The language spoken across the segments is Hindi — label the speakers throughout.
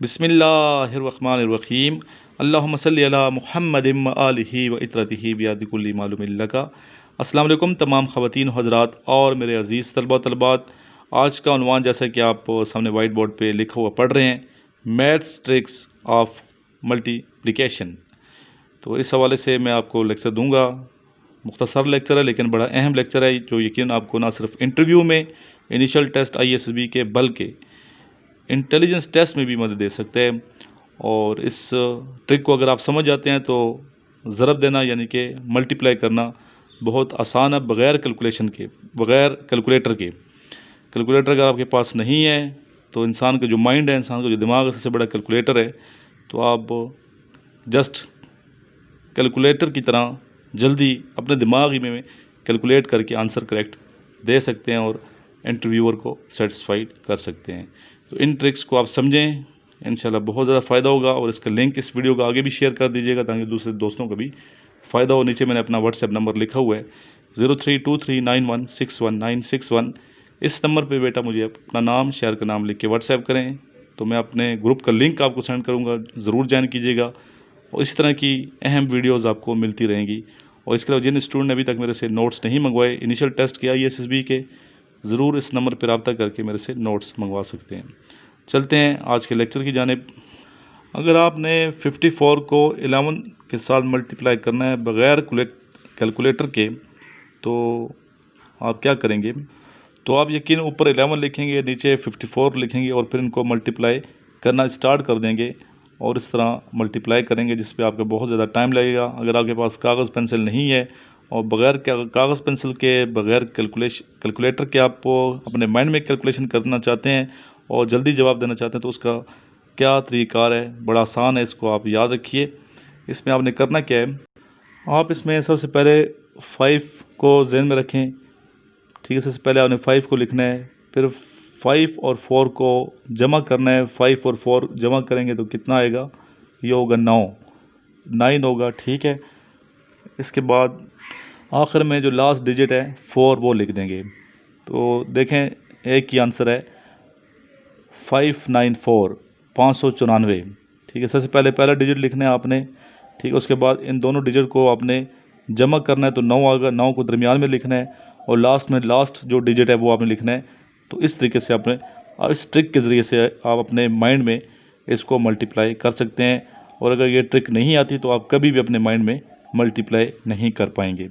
Speaker 1: बिस्मिल्लाहिर्रहमानिर्रहीम। अल्लाहुम्मा सल्लि अला मुहम्मदिन व आलिहि व इत्रतिहि बियादि कुल्ली मालूमिन लका। अस्सलाम वालेकुम तमाम ख़वातीन हज़रात और मेरे अज़ीज़ तलबा तलबात। आज का उन्वान जैसा कि आप सामने वाइट बोर्ड पे लिखा हुआ पढ़ रहे हैं, मैथ्स ट्रिक्स ऑफ मल्टीप्लिकेशन। तो इस हवाले से मैं आपको लेक्चर दूंगा। मुख्तसर लेक्चर है लेकिन बड़ा अहम लेक्चर है, जो यकीन आपको ना सिर्फ इंटरव्यू में, इनिशियल टेस्ट ISSB के, बल्कि इंटेलिजेंस टेस्ट में भी मदद दे सकते हैं। और इस ट्रिक को अगर आप समझ जाते हैं तो ज़रब देना यानी कि मल्टीप्लाई करना बहुत आसान है, बग़ैर कैलकुलेशन के, बग़ैर कैलकुलेटर के। कैलकुलेटर अगर आपके पास नहीं है तो इंसान का जो माइंड है, इंसान का जो दिमाग है, सबसे बड़ा कैलकुलेटर है। तो आप जस्ट कैलकुलेटर की तरह जल्दी अपने दिमाग ही में कैलकुलेट करके आंसर करेक्ट दे सकते हैं और इंटरव्यूअर को सेटिस्फाइड कर सकते हैं। तो इन ट्रिक्स को आप समझें, इंशाल्लाह बहुत ज़्यादा फ़ायदा होगा। और इसका लिंक इस वीडियो को आगे भी शेयर कर दीजिएगा ताकि दूसरे दोस्तों को भी फ़ायदा हो। नीचे मैंने अपना WhatsApp नंबर लिखा हुआ है 0323916191। इस नंबर पे बेटा मुझे अपना नाम, शहर का नाम लिख के WhatsApp करें, तो मैं अपने ग्रुप का लिंक आपको सेंड करूँगा, ज़रूर ज्वाइन कीजिएगा। और इस तरह की अहम वीडियोज़ आपको मिलती रहेंगी। और इसके अलावा जिन स्टूडेंट ने अभी तक मेरे से नोट्स नहीं मंगवाए इनिशियल टेस्ट के ISSB के, ज़रूर इस नंबर पर रब्ता करके मेरे से नोट्स मंगवा सकते हैं। चलते हैं आज के लेक्चर की जानिब। अगर आपने 54 को 11 के साथ मल्टीप्लाई करना है बग़ैर कैलकुलेटर के, तो आप क्या करेंगे? तो आप यकीन ऊपर 11 लिखेंगे, नीचे 54 लिखेंगे और फिर इनको मल्टीप्लाई करना स्टार्ट कर देंगे और इस तरह मल्टीप्लाई करेंगे, जिस पे आपका बहुत ज़्यादा टाइम लगेगा। अगर आपके पास कागज़ पेंसिल नहीं है और बग़ैर कागज़ पेंसिल के, बग़ैर कैलकुलेटर के आप अपने माइंड में कैलकुलेशन करना चाहते हैं और जल्दी जवाब देना चाहते हैं, तो उसका क्या तरीक़ाकार है? बड़ा आसान है, इसको आप याद रखिए। इसमें आपने करना क्या है, आप इसमें सबसे पहले 5 को ज़हन में रखें, ठीक है। सबसे पहले आपने 5 को लिखना है, फिर 5 और 4 को जमा करना है। 5 और 4 जमा करेंगे तो कितना आएगा? ये होगा 9 होगा, ठीक है। इसके बाद आखिर में जो लास्ट डिजिट है 4, वो लिख देंगे। तो देखें, एक ही आंसर है 594, 594, ठीक है। सबसे पहले पहला डिजिट लिखना है आपने, ठीक है। उसके बाद इन दोनों डिजिट को आपने जमा करना है तो 9 आएगा, 9 को दरमियान में लिखना है और लास्ट में लास्ट जो डिजिट है वो आपने लिखना है। तो इस तरीके से आपने, इस ट्रिक के ज़रिए से आप अपने माइंड में इसको मल्टीप्लाई कर सकते हैं। और अगर ये ट्रिक नहीं आती तो आप कभी भी अपने माइंड में मल्टीप्लाई नहीं कर पाएंगे।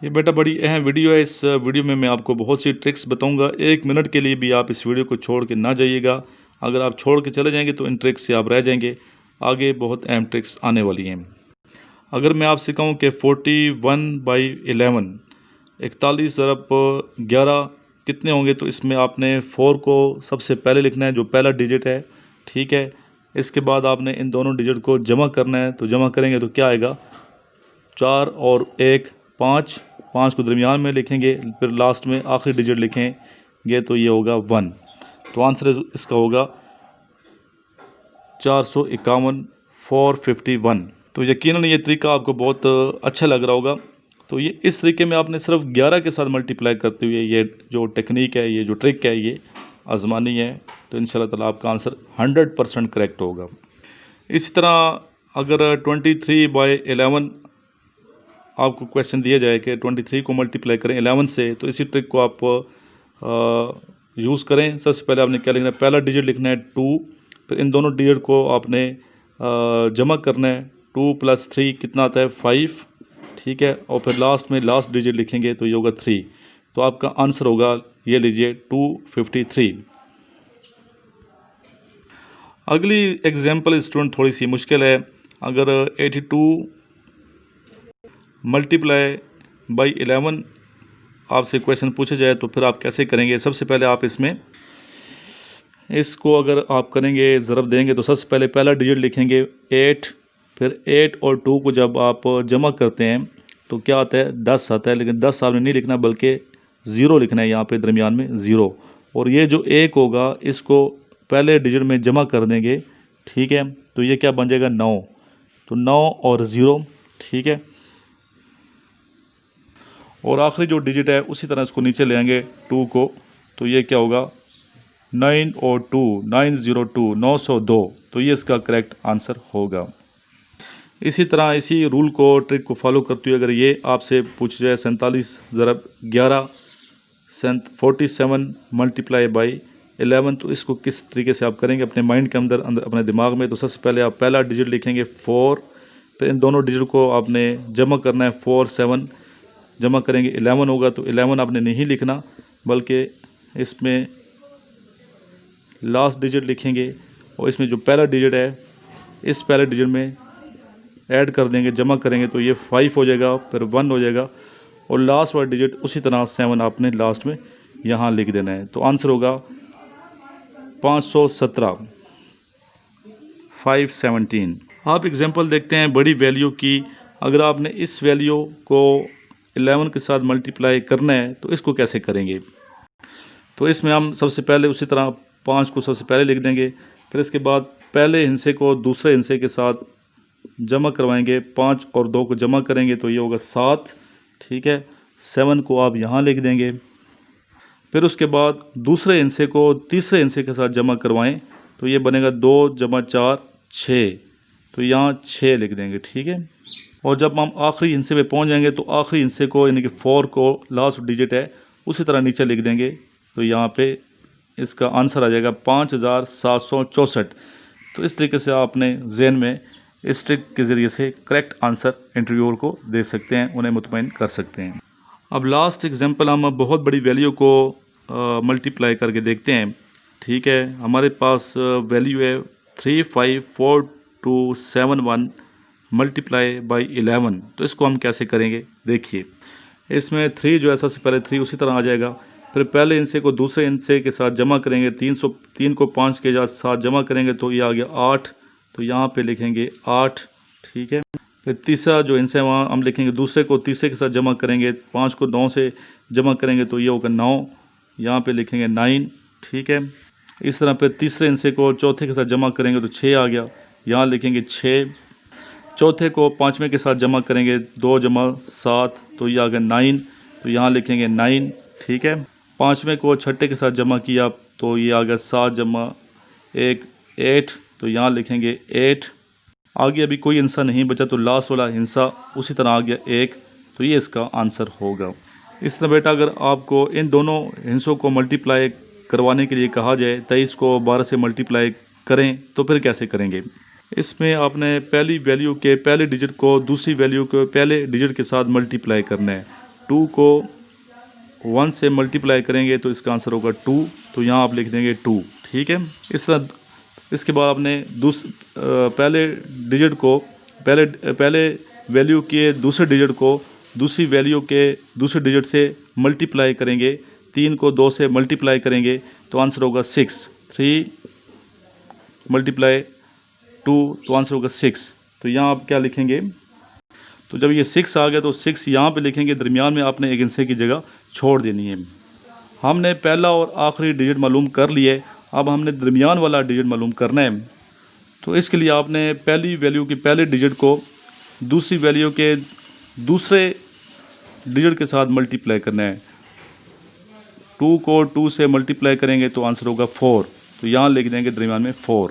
Speaker 1: ये बेटा बड़ी अहम वीडियो है। इस वीडियो में मैं आपको बहुत सी ट्रिक्स बताऊंगा। 1 मिनट के लिए भी आप इस वीडियो को छोड़ के ना जाइएगा। अगर आप छोड़ के चले जाएंगे तो इन ट्रिक्स से आप रह जाएंगे। आगे बहुत अहम ट्रिक्स आने वाली हैं। अगर मैं आपसे कहूँ कि 41/11, 41 ज़रब 11 कितने होंगे, तो इसमें आपने 4 को सबसे पहले लिखना है, जो पहला डिजिट है, ठीक है। इसके बाद आपने इन दोनों डिजिट को जमा करना है, तो जमा करेंगे तो क्या आएगा? 4 और 1 5, 5 को दरमियान में लिखेंगे, फिर लास्ट में आखिरी डिजिट लिखेंगे तो ये होगा 1। तो आंसर इसका होगा 451, 451। तो यकीनन ये तरीका आपको बहुत अच्छा लग रहा होगा। तो ये इस तरीके में आपने सिर्फ 11 के साथ मल्टीप्लाई करते हुए ये जो टेक्निक है, ये जो ट्रिक है, ये आजमानी है, तो इंशाल्लाह ताला आपका आंसर 100% करेक्ट होगा। इसी तरह अगर 23/11 आपको क्वेश्चन दिया जाए कि 23 को मल्टीप्लाई करें 11 से, तो इसी ट्रिक को आप यूज़ करें। सबसे पहले आपने क्या लिखना है? पहला डिजिट लिखना है 2, फिर इन दोनों डिजिट को आपने जमा करना है। 2 + 3 कितना आता है? 5, ठीक है। और फिर लास्ट में लास्ट डिजिट लिखेंगे तो ये होगा 3। तो आपका आंसर होगा, ये लीजिए, 253। अगली एग्जाम्पल स्टूडेंट थोड़ी सी मुश्किल है। अगर 82 मल्टीप्लाई बाई 11 आपसे क्वेश्चन पूछा जाए तो फिर आप कैसे करेंगे? सबसे पहले आप इसको अगर आप करेंगे, ज़रब देंगे, तो सबसे पहले पहला डिजिट लिखेंगे 8, फिर 8 और 2 को जब आप जमा करते हैं तो क्या आता है? 10 आता है। लेकिन 10 आपने नहीं लिखना बल्कि 0 लिखना है, यहाँ पे दरमियान में 0। और ये जो 1 होगा इसको पहले डिजिट में जमा कर देंगे, ठीक है। तो ये क्या बन जाएगा? 9। तो 9 और 0, ठीक है। और आखिरी जो डिजिट है उसी तरह इसको नीचे ले आएंगे 2 को, तो ये क्या होगा? 9 और 2, 902, 902, तो ये इसका करेक्ट आंसर होगा। इसी तरह इसी रूल को, ट्रिक को फॉलो करते हुए अगर ये आपसे पूछ जाए 47 ज़रब 11 47 मल्टीप्लाई बाई 11, तो इसको किस तरीके से आप करेंगे अपने माइंड के अंदर अपने दिमाग में। तो सबसे पहले आप पहला डिजिट लिखेंगे 4, फिर इन दोनों डिजिट को आपने जमा करना है। 4 7 जमा करेंगे 11 होगा, तो 11 आपने नहीं लिखना बल्कि इसमें लास्ट डिजिट लिखेंगे और इसमें जो पहला डिजिट है इस पहले डिजिट में ऐड कर देंगे, जमा करेंगे तो ये 5 हो जाएगा, फिर 1 हो जाएगा और लास्ट वाला डिजिट उसी तरह 7 आपने लास्ट में यहाँ लिख देना है। तो आंसर होगा 517 517। आप एग्जांपल देखते हैं बड़ी वैल्यू की। अगर आपने इस वैल्यू को 11 के साथ मल्टीप्लाई करना है तो इसको कैसे करेंगे। तो इसमें हम सबसे पहले उसी तरह 5 को सबसे पहले लिख देंगे, फिर इसके बाद पहले हिस्से को दूसरे हिस्से के साथ जमा करवाएंगे। 5 और 2 को जमा करेंगे तो ये होगा 7, ठीक है। 7 को आप यहाँ लिख देंगे, फिर उसके बाद दूसरे हिस्से को तीसरे हिस्से के साथ जमा करवाएं तो ये बनेगा 2 जमा 4 6, तो यहाँ 6 लिख देंगे, ठीक है। और जब हम आखिरी हिस्से पे पहुँच जाएंगे तो आखिरी हिस्से को यानी कि 4 को लास्ट डिजिट है उसी तरह नीचे लिख देंगे, तो यहाँ पे इसका आंसर आ जाएगा 5764। तो इस तरीके से आपने ज़हन में इस ट्रिक के ज़रिए से करेक्ट आंसर इंटरव्यूअर को दे सकते हैं, उन्हें मुतमईन कर सकते हैं। अब लास्ट एग्जांपल हम बहुत बड़ी वैल्यू को मल्टीप्लाई करके देखते हैं, ठीक है। हमारे पास वैल्यू है 354271 मल्टीप्लाई बाई 11। तो इसको हम कैसे करेंगे देखिए। इसमें 3 जो है सबसे पहले 3 उसी तरह आ जाएगा, फिर पहले हिस्से को दूसरे हिस्से के साथ जमा करेंगे। 3 को 5 के साथ जमा करेंगे तो ये आ गया 8, तो यहाँ पे लिखेंगे 8, ठीक है। फिर तीसरा जो हिस्सा है वहाँ हम लिखेंगे, दूसरे को तीसरे के साथ जमा करेंगे। 5 को 9 से जमा करेंगे तो ये होगा 9, यहाँ पे लिखेंगे 9, ठीक है। इस तरह फिर तीसरे हिस्से को चौथे के साथ जमा करेंगे तो 6 आ गया, यहाँ लिखेंगे 6। चौथे को पाँचवें के साथ जमा करेंगे 2 जमा 7, तो ये आ गया 9, तो यहाँ लिखेंगे 9, ठीक है। पाँचवें को छठे के साथ जमा किया तो ये आ गया 7 जमा 1 8, तो यहाँ लिखेंगे 8। आगे अभी कोई हिस्सा नहीं बचा तो लास्ट वाला हिस्सा उसी तरह आ गया 1, तो ये इसका आंसर होगा। इस तरह बेटा अगर आपको इन दोनों हिस्सों को मल्टीप्लाई करवाने के लिए कहा जाए, 23 को 12 से मल्टीप्लाई करें तो फिर कैसे करेंगे। इसमें आपने पहली वैल्यू के पहले डिजिट को दूसरी वैल्यू के पहले डिजिट के साथ मल्टीप्लाई करना है। 2 को 1 से मल्टीप्लाई करेंगे तो इसका आंसर होगा 2, तो यहाँ आप लिख देंगे 2, ठीक है। इस तरह इसके बाद आपने पहले डिजिट को पहले वैल्यू के दूसरे डिजिट को दूसरी वैल्यू के दूसरे डिजिट से मल्टीप्लाई करेंगे। 3 को 2 से मल्टीप्लाई करेंगे तो आंसर होगा 6। 3 मल्टीप्लाई 2 तो आंसर होगा 6, तो यहाँ आप क्या लिखेंगे। तो जब ये 6 आ गया तो 6 यहाँ पे लिखेंगे, दरमियान में आपने एक हिस्से की जगह छोड़ देनी है। हमने पहला और आखिरी डिजिट मालूम कर लिए, अब हमने दरमियान वाला डिजिट मालूम करना है। तो इसके लिए आपने पहली वैल्यू के पहले डिजिट को दूसरी वैल्यू के दूसरे डिजिट के साथ मल्टीप्लाई करना है। 2 को 2 से मल्टीप्लाई करेंगे तो आंसर होगा 4, तो यहाँ लिख देंगे दरमियान में 4।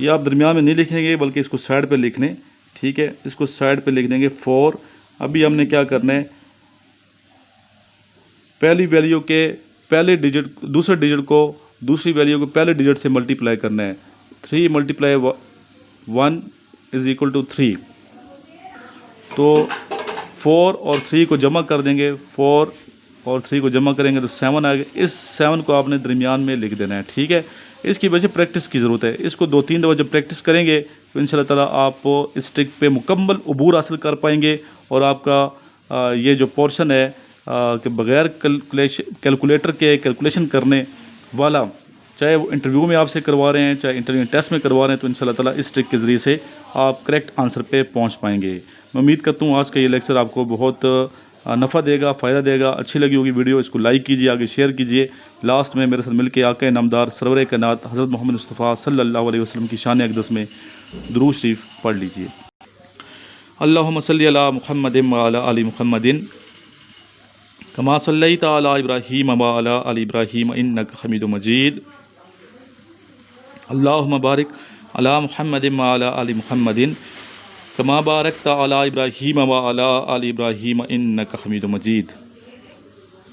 Speaker 1: ये आप दरमियान में नहीं लिखेंगे बल्कि इसको साइड पे लिख लें, ठीक है। इसको साइड पे लिख देंगे 4। अभी हमने क्या करना है, पहली वैल्यू के पहले डिजिट दूसरे डिजिट को दूसरी वैल्यू को पहले डिजिट से मल्टीप्लाई करना है। 3 मल्टीप्लाई 1 इज़ इक्वल टू 3, तो 4 और 3 को जमा कर देंगे। 4 और 3 को जमा करेंगे तो 7 आ गया। इस 7 को आपने दरमियान में लिख देना है, ठीक है। इसकी वजह प्रैक्टिस की ज़रूरत है। इसको 2-3 दफ़ा जब प्रैक्टिस करेंगे तो इंशाल्लाह ताला आप इस ट्रिक पे मुकम्मल अबूर हासिल कर पाएंगे और आपका ये जो पोर्शन है कि बग़ैर कैलकुलेटर के कैलकुलेशन करने वाला, चाहे वो इंटरव्यू में आपसे करवा रहे हैं चाहे इंटरव्यू टेस्ट में करवा रहे हैं, तो इंशाल्लाह ताला इस ट्रिक के ज़रिए से आप करेक्ट आंसर पे पहुंच पाएंगे। मैं उम्मीद करता हूँ आज का ये लेक्चर आपको बहुत नफ़ा देगा, फ़ायदा देगा। अच्छी लगी होगी वीडियो, इसको लाइक कीजिए, आगे शेयर कीजिए। लास्ट में मेरे साथ मिलकर आका नामदार सरवर कायनात हज़रत मोहम्मद मुस्तफ़ा सल्लल्लाहु अलैहि वसल्लम की शान अक़दस में दुरूद शरीफ पढ़ लीजिए। अल्लाहुम्मा सल्लि अला मुहम्मदिन व अला आलि मुहम्मदिन कमा सल्लैता अला इब्राहीम व अला आलि इब्राहीम इन्नका हमीदुम मजीद। अल्लाहुम्मा बारिक अला मुहम्मदिन व अला आलि मुहम्मदिन कमा बारकता अला इब्राहीम व अला आलि इब्राहीम इन्नका हमीदुम मजीद।